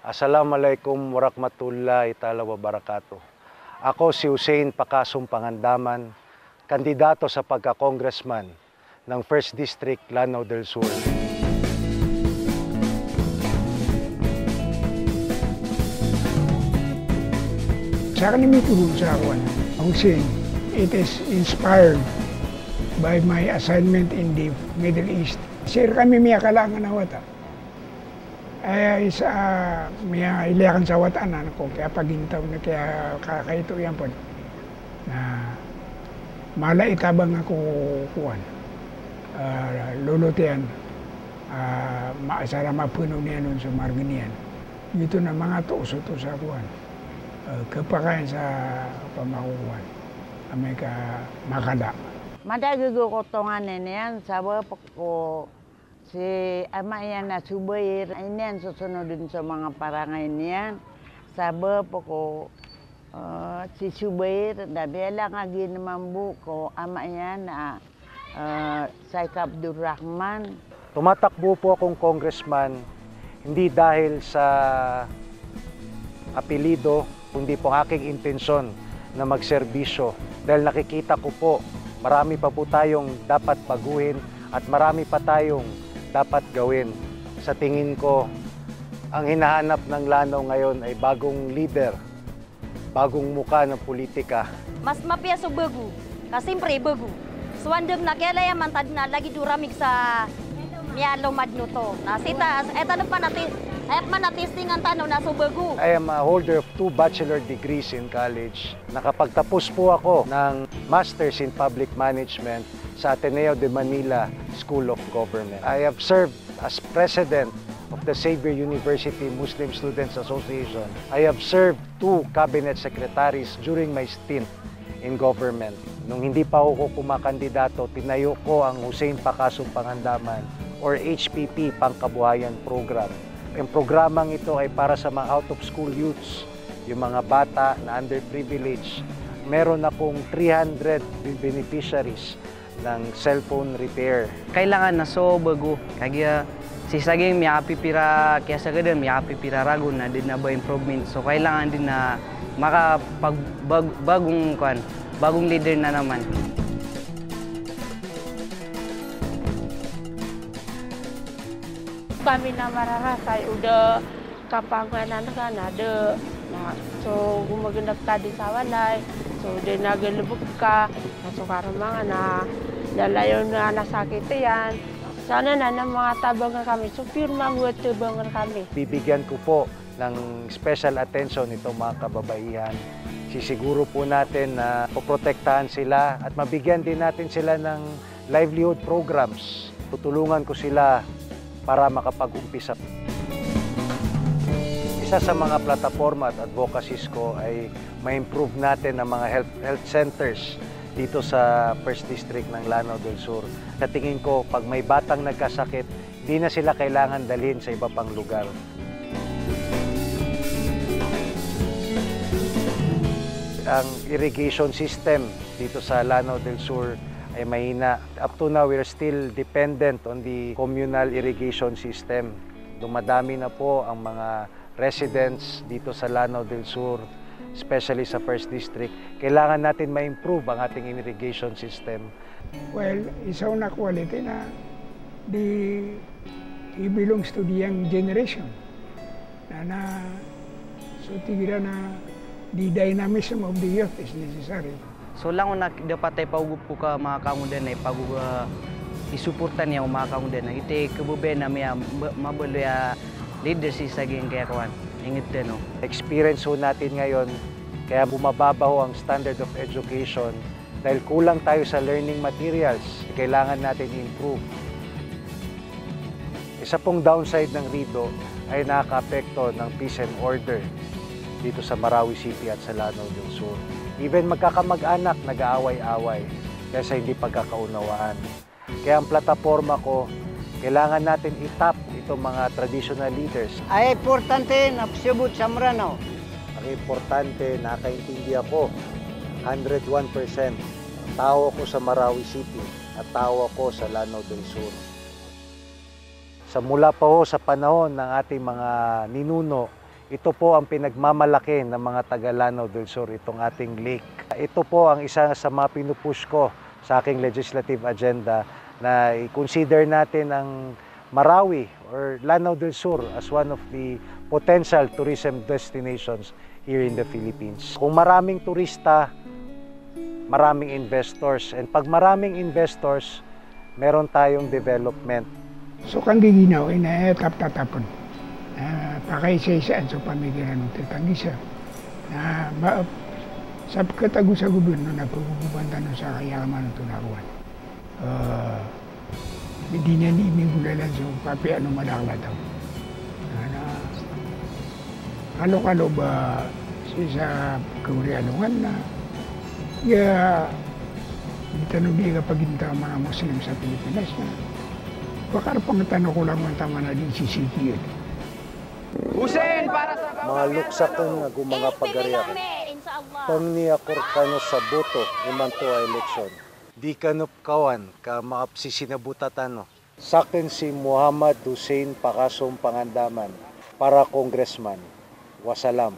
Assalamualaikum warahmatullahi ta'ala wabarakatuh. Ako si Hussein Pacasum Pangandaman, kandidato sa pagka-congressman ng 1st District, Lanao del Sur. Sa akin may tulong sa akin, Hussein, it is inspired by my assignment in the Middle East. Sir kami may kalangan na wata. Ay sa may ilakan sa watanan ko kaya pagintaw na kaya kakaito yan po na mala itabang ako kuwan lulutian maasara mapuno niya nun sa marginian dito na mga tuso to sa kuwan kapakain sa pamakukuan may ka makada madagago ko tonganen yan sabi ko si ama yan na subayir, yan susunod din sa mga parangay niyan. Sabi po ko, si subayir, nabela nga ginamambu ko, ama yan na Syed Abdul Rahman. Tumatakbo po akong congressman, hindi dahil sa apelido, kundi po aking intensyon na magserbisyo. Dahil nakikita ko po, marami pa po tayong dapat baguhin at marami pa tayong dapat gawin. Sa tingin ko, ang hinahanap ng Lanao ngayon ay bagong leader, bagong muka ng politika. Mas mapia so bagu, kasimpre bagu. Suandem na kaya ya mantad na lagi duramig sa mialo madnuto. Nasita, etan pa natin, ay manatistingan tanaw na so bagu. I am a holder of 2 bachelor degrees in college. Nakapagtapos po ako ng Masters in Public Management sa Ateneo de Manila School of Government. I have served as president of the Xavier University Muslim Students Association. I have served 2 cabinet secretaries during my stint in government. Nung hindi pa ako kumakandidato, tinayo ko ang Hussein Pacasum Pangandaman or HPP Pangkabuhayan Program. Ang programang ito ay para sa mga out-of-school youths, yung mga bata na underprivileged. Meron akong 300 beneficiaries ng cellphone repair. Kailangan na so bago. Kaya si saging may apipira kaya sa gadan may apipira rago na din na ba improvement. So kailangan din na bagong leader na naman. Kami na mararasay udah kapanganan kan ada. Nah, so gumagandap tadi sa walay. So din nagalubog ka. So karamanga na dalayon na nasakit yan. Sana na ng mga tabangan kami. So pirma buat tabangan kami. Bibigyan ko po ng special attention itong mga kababaihan. Sisiguro po natin na poprotektahan sila at mabigyan din natin sila ng livelihood programs. Tutulungan ko sila para makapag-umpisa. Isa sa mga plataforma at advocacies ko ay ma-improve natin ang mga health centers dito sa 1st District ng Lanao del Sur. Sa tingin ko, pag may batang nagkasakit, di na sila kailangan dalhin sa iba pang lugar. Ang irrigation system dito sa Lanao del Sur ay mahina. Up to now, we're still dependent on the communal irrigation system. Dumadami na po ang mga residents dito sa Lanao del Sur, especially sa 1st District. Kailangan natin ma-improve ang ating irrigation system. Well, isa na quality na he belongs to the young generation. So tigira na the dynamism of the youth is necessary. So lang na dapat ay paugup ko ka mga kangudan ay isuportan niya mga kangudan. Iti kabube na may mabaloy leadership sa saging kaya kawan. Ingit din, no? Experience ho natin ngayon, kaya bumababa ho ang standard of education dahil kulang tayo sa learning materials. Kailangan natin improve. Isa pong downside ng RIDO ay nakaka-apekto ng peace and order dito sa Marawi City at sa Lanao del Sur. Even magkakamag-anak nag-aaway-away dahil sa hindi pagkakaunawaan. Kaya ang plataforma ko, kailangan natin itap itong mga traditional leaders. Ay importante na sibut sa Maranao. Ang importante, nakaintindi ako 101%. Tao ko sa Marawi City at tao ako sa Lanao del Sur. Sa mula pa ho sa panahon ng ating mga ninuno, Ito po ang pinagmamalaki ng mga taga Lanao del Sur, itong ating lake. Ito po ang isa sa mga pinupush ko sa aking legislative agenda na i-consider natin ang Marawi or Lanao del Sur as one of the potential tourism destinations here in the Philippines. Kung maraming turista, maraming investors. And pag maraming investors, meron tayong development. So kang giginaw, tap-tatapon. Pakaisa-isaan sa pamigiran ng Tetangisa. Sa katago sa gobyerno na pagkukubantan sa kayaman ng tunaruan. Hindi niya ni-imigulalan sa papi ano madakla daw. Kalo-kalo ba sa kaurianungan na tanong di ka paginta mga Muslim sa Pilipinas na baka pang tanong ko lang ang tama na din si Siki yun. Hussein para sa Mga luksakon nga mga pagariakan. Pamniya korkano sa boto imanto a eleksyon. Di kanup kawan ka makapsisinabutatan. Sakin si Muhammad Hussein Pakasong Pangandaman para congressman. Wasalam.